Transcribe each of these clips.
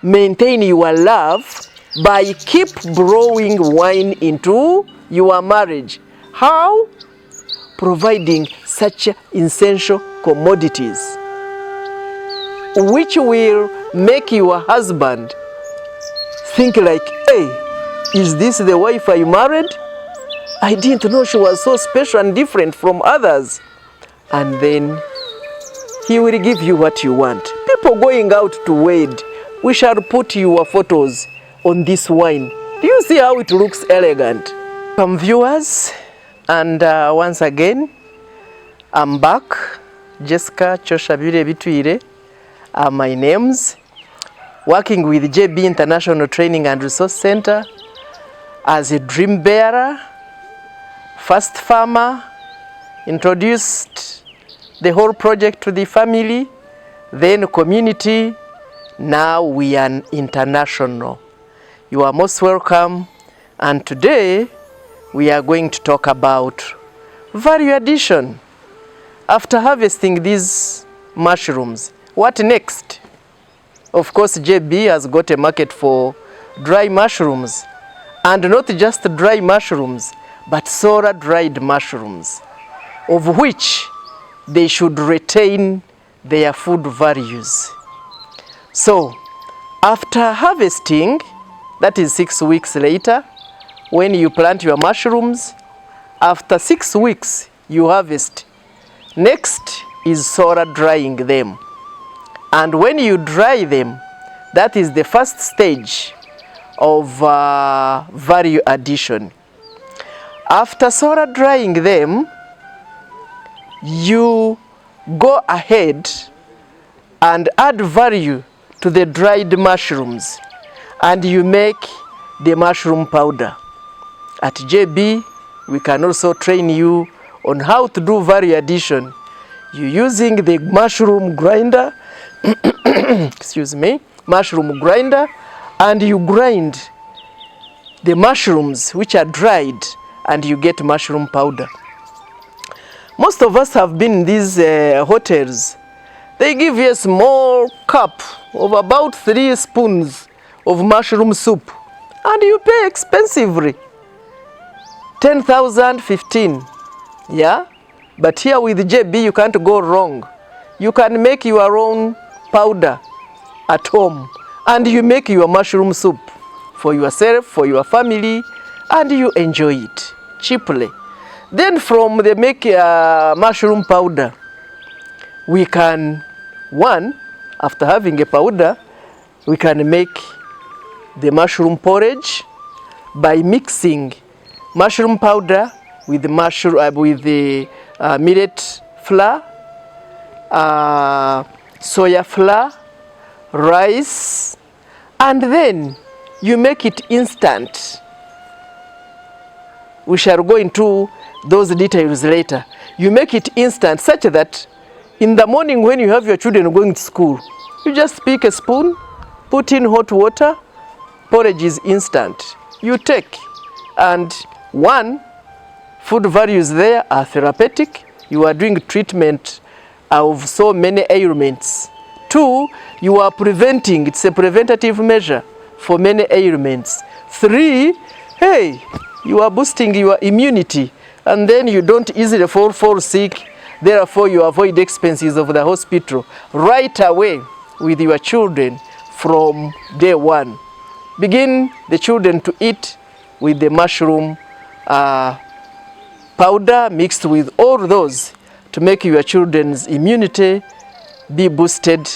maintain your love by keep brewing wine into your marriage. How? Providing such essential commodities which will make your husband think like, hey, is this the wife I married? I didn't know she was so special and different from others. And then he will give you what you want. People going out to wed, we shall put your photos on this wine. Do you see how it looks elegant? Come viewers, and once again, I'm back. Jessica Choshabire Bitwiire are my names. Working with JB International Training and Resource Center as a dream bearer, first farmer, introduced the whole project to the family, then community, now we are international. You are most welcome, and today we are going to talk about value addition. After harvesting these mushrooms, what next? Of course, JB has got a market for dry mushrooms, and not just dry mushrooms, but solar dried mushrooms, of which they should retain their food values. So, after harvesting, that is 6 weeks later, when you plant your mushrooms, after 6 weeks you harvest. Next is solar drying them. And when you dry them, that is the first stage of value addition. After solar drying them, you go ahead and add value to the dried mushrooms, and you make the mushroom powder. At JB, we can also train you on how to do value addition. You using the mushroom grinder, excuse me, mushroom grinder, and you grind the mushrooms which are dried, and you get mushroom powder. Most of us have been in these hotels. They give you a small cup of about 3 spoons of mushroom soup, and you pay expensively, 10,000, 15, yeah? But here with JB, you can't go wrong. You can make your own powder at home, and you make your mushroom soup for yourself, for your family, and you enjoy it cheaply. Then from the make mushroom powder, we can, after having a powder, we can make the mushroom porridge by mixing mushroom powder with the millet flour, soya flour, rice, and then you make it instant. We shall go into those details later. You make it instant such that in the morning when you have your children going to school, you just pick a spoon, put in hot water, porridge is instant. You take, and food values there are therapeutic. You are doing treatment of so many ailments. 2, you are preventing, it's a preventative measure for many ailments. 3, hey, you are boosting your immunity, and then you don't easily fall sick. Therefore, you avoid expenses of the hospital right away with your children from day 1. Begin the children to eat with the mushroom powder mixed with all those to make your children's immunity be boosted,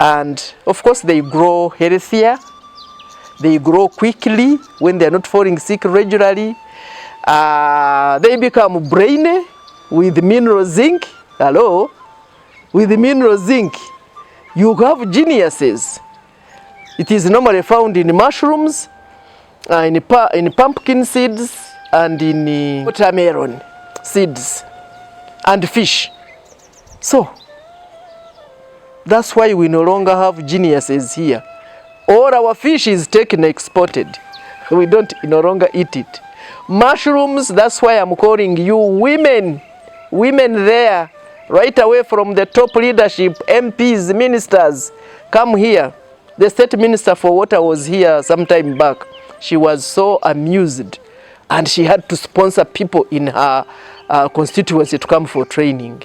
and of course they grow healthier. They grow quickly when they are not falling sick regularly. They become brainy with mineral zinc. Hello? With mineral zinc, you have geniuses. It is normally found in mushrooms, in pumpkin seeds, and in watermelon seeds, and fish. So, that's why we no longer have geniuses here. All our fish is taken exported. We don't no longer eat it. Mushrooms, that's why I'm calling you women. Women there, right away from the top leadership, MPs, ministers, come here. The state minister for water was here some time back. She was so amused, and she had to sponsor people in her constituency to come for training,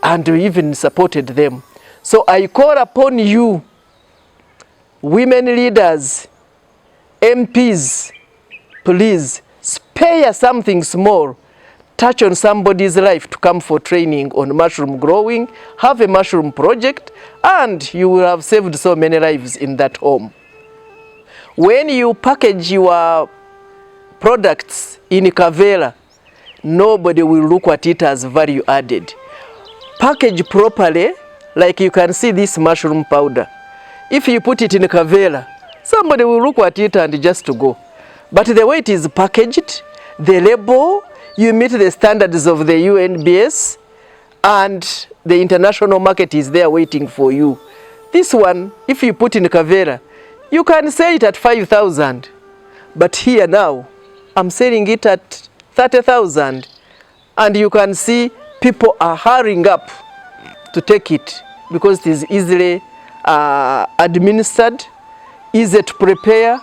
and we even supported them. So I call upon you, women leaders, MPs, please spare something small, touch on somebody's life to come for training on mushroom growing, have a mushroom project, and you will have saved so many lives in that home. When you package your products in Kavera, nobody will look at it as value added. Package properly, like you can see this mushroom powder. If you put it in Kavera, somebody will look at it and just go. But the way it is packaged, the label, you meet the standards of the UNBS, and the international market is there waiting for you. This one, if you put in Kavera, you can sell it at 5,000. But here now, I'm selling it at 30,000. And you can see people are hurrying up to take it because it is easily administered, easy to prepare.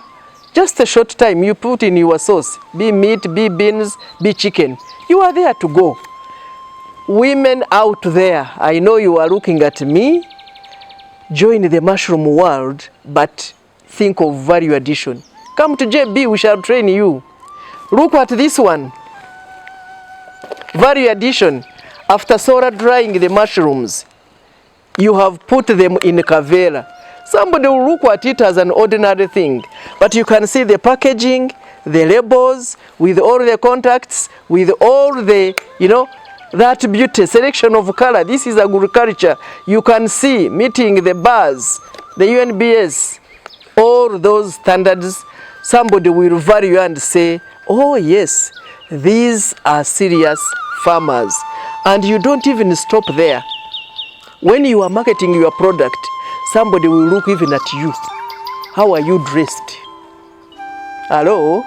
Just a short time, you put in your sauce, be meat, be beans, be chicken. You are there to go. Women out there, I know you are looking at me. Join the mushroom world, but think of value addition. Come to JB, we shall train you. Look at this one. Value addition. After solar drying the mushrooms, you have put them in Kavera. Somebody will look at it as an ordinary thing, but you can see the packaging, the labels, with all the contacts, with all the, that beauty, selection of color. This is agriculture. You can see meeting the bars, the UNBS, all those standards. Somebody will value and say, oh yes, these are serious farmers. And you don't even stop there. When you are marketing your product, somebody will look even at you. How are you dressed? Hello?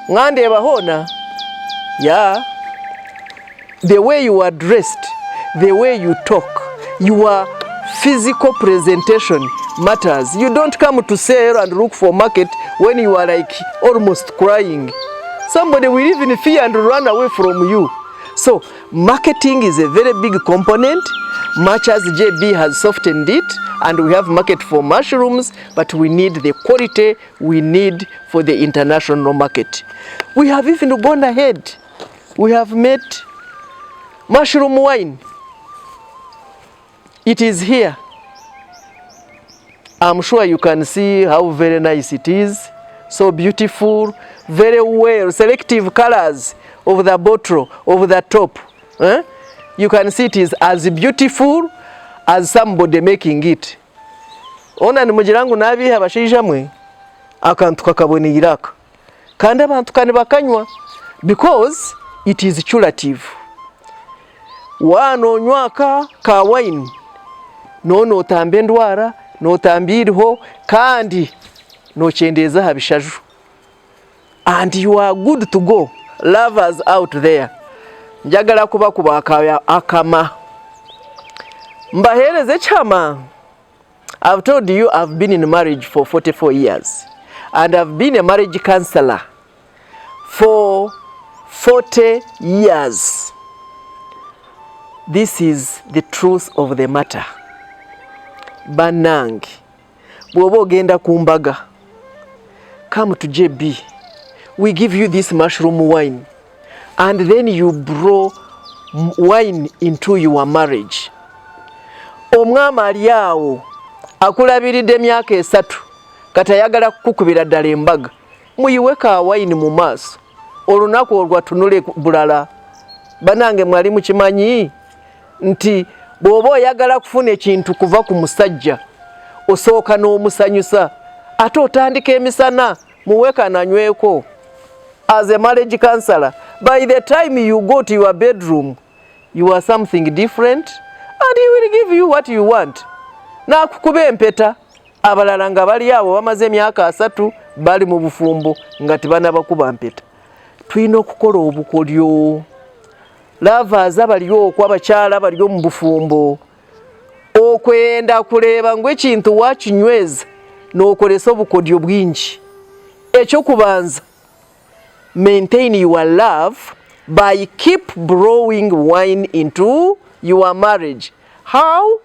Ngande bahona? Yeah. The way you are dressed, the way you talk, your physical presentation matters. You don't come to sell and look for market when you are like almost crying. Somebody will even fear and run away from you. So marketing is a very big component, much as JB has softened it, and we have market for mushrooms, but we need the quality we need for the international market. We have even gone ahead. We have made mushroom wine. It is here. I'm sure you can see how very nice it is. So beautiful, very well, selective colors of the bottle, over the top. You can see it is as beautiful as somebody making it. Ona ni mujirangu nabi abashija mwe akantu kakaboniraka. Kandi abantu kane bakanywa because it is curative. Wano nywaka ka wine nono otambe ndwara notambiriho kandi no chendeza habishaju. And you are good to go. Lovers out there. Njagala kuba akama. Mbahereze chama. I've told you I've been in marriage for 44 years. And I've been a marriage counselor for 40 years. This is the truth of the matter. Banangi. Bwobo genda kumbaga. Come to JB. We give you this mushroom wine. And then you brew wine into your marriage. Omwama aliawo akulabiride emyaka 3 katayagala kukubira ddala embaga. Muyiweka wine mu maaso. Olunaku olwatunule bulala. Banange mwali mukimanyi nti bw'oba oyagala kufuna ekintu kuva ku musajja osooka n'omusanyusa ate otandika emisana muweka nanyweko. As a marriage counselor, by the time you go to your bedroom, you are something different, and he will give you what you want. Na kukuba empeta abalala nga bali abo bamaze emyaka 3 bali mu bufumbo nga tibana bakuba mpeta. Tulina okukola obukolyo. Lovers abaliyo kwa bakyala baliyo mu bufumbo okwenda kuleba ngwe kintu wakinyweza n'okolesa obukodyo bwingi. Ekyokubanza, maintain your love by keep brewing wine into your marriage. How?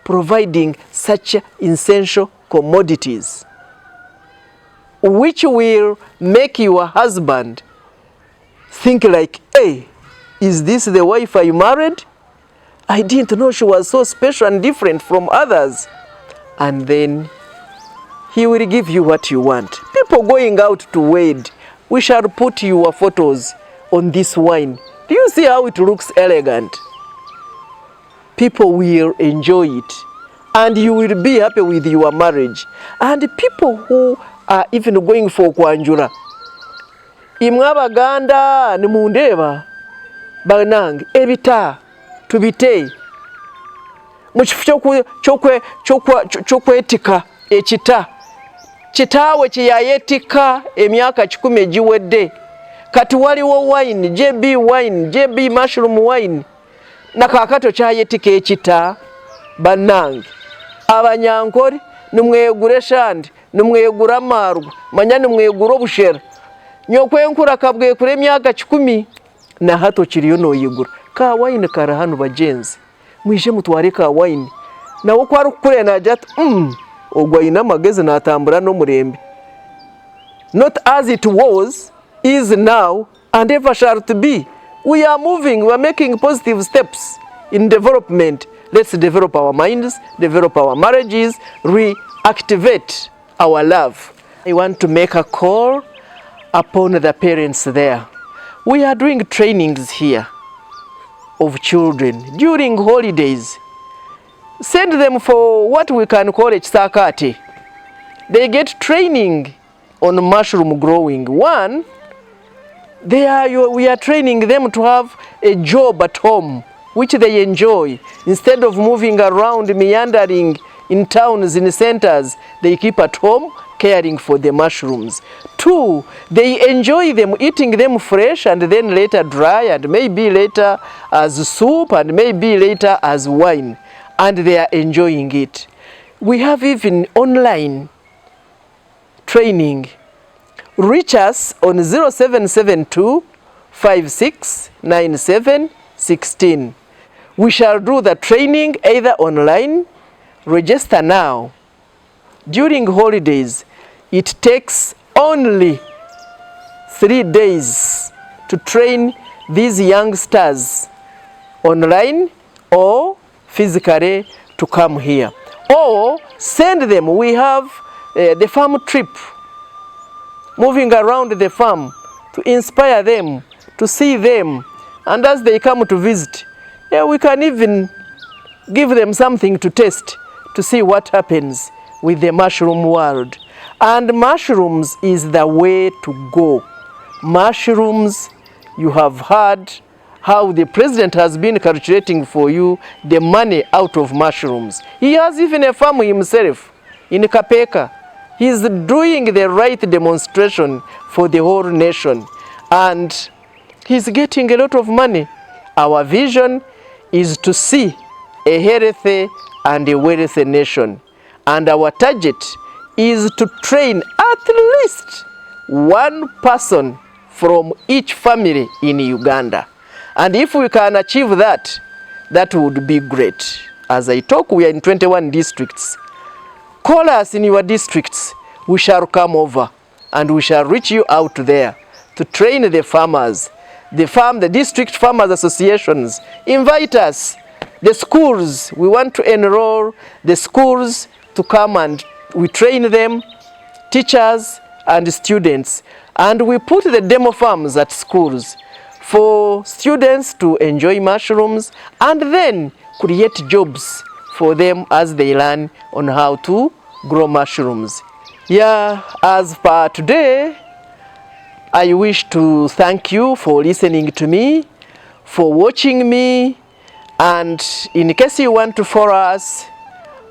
Providing such essential commodities which will make your husband think like, hey, is this the wife I married? I didn't know she was so special and different from others. And then he will give you what you want. People going out to wed, we shall put your photos on this wine. Do you see how it looks elegant? People will enjoy it. And you will be happy with your marriage. And people who are even going for kwanjula, imwe abaganda nimundeba banange ebita tubite mu kifo kyokwetika ekita kitaawe kyeyayetika emyaka 10 egiwedde. Kati waliwo wine, JB mushroom wine, nakakato kyayetika ekita. Bannange abanyankore nimwegure shandi nimwegura marwa manya nimwegura obushera nyokwenkura kabwe kure emyaka 10 na hato kiriyo noyigura ka wine kara hano bagenzi mwije mutware ka wine nawo kwari kure najat ogwaina amagezi natambura no murembe. Not as it was, is now, and ever shall to be. We are moving, we are making positive steps in development. Let's develop our minds, develop our marriages, reactivate our love. I want to make a call upon the parents there. We are doing trainings here of children during holidays. Send them for what we can call a chisakati. They get training on mushroom growing. One, we are training them to have a job at home which they enjoy. Instead of moving around, meandering in towns, in centers, they keep at home caring for the mushrooms. Two, they enjoy them, eating them fresh and then later dry and maybe later as soup and maybe later as wine. And they are enjoying it. We have even online training. Reach us on 0772 569716. We shall do the training either online. Register now. During holidays, it takes only 3 days to train these youngsters online or physically to come here. Or send them. We have the farm trip, moving around the farm to inspire them, to see them. And as they come to visit, we can even give them something to taste to see what happens with the mushroom world. And mushrooms is the way to go. Mushrooms, you have heard how the president has been calculating for you the money out of mushrooms. He has even a farm himself in Kapeka. He's doing the right demonstration for the whole nation. And he's getting a lot of money. Our vision is to see a healthy and a wealthy nation. And our target is to train at least one person from each family in Uganda. And if we can achieve that, that would be great. As I talk, we are in 21 districts. Call us in your districts. We shall come over and we shall reach you out there to train the farmers, the district farmers associations. Invite us. The schools, we want to enroll the schools to come and we train them, teachers and students. And we put the demo farms at schools for students to enjoy mushrooms and then create jobs for them as they learn on how to grow mushrooms. As per today, I wish to thank you for listening to me, for watching me, and in case you want to follow us,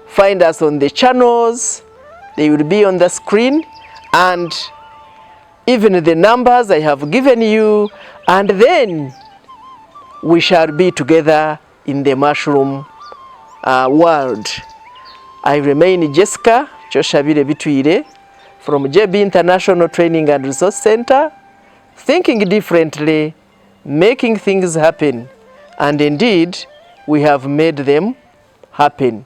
find us on the channels. They will be on the screen, and even the numbers I have given you, and then we shall be together in the mushroom world. I remain Jessica Kyoshabire Bitwiire from JB International Training and Resource Center, thinking differently, making things happen, and indeed we have made them happen.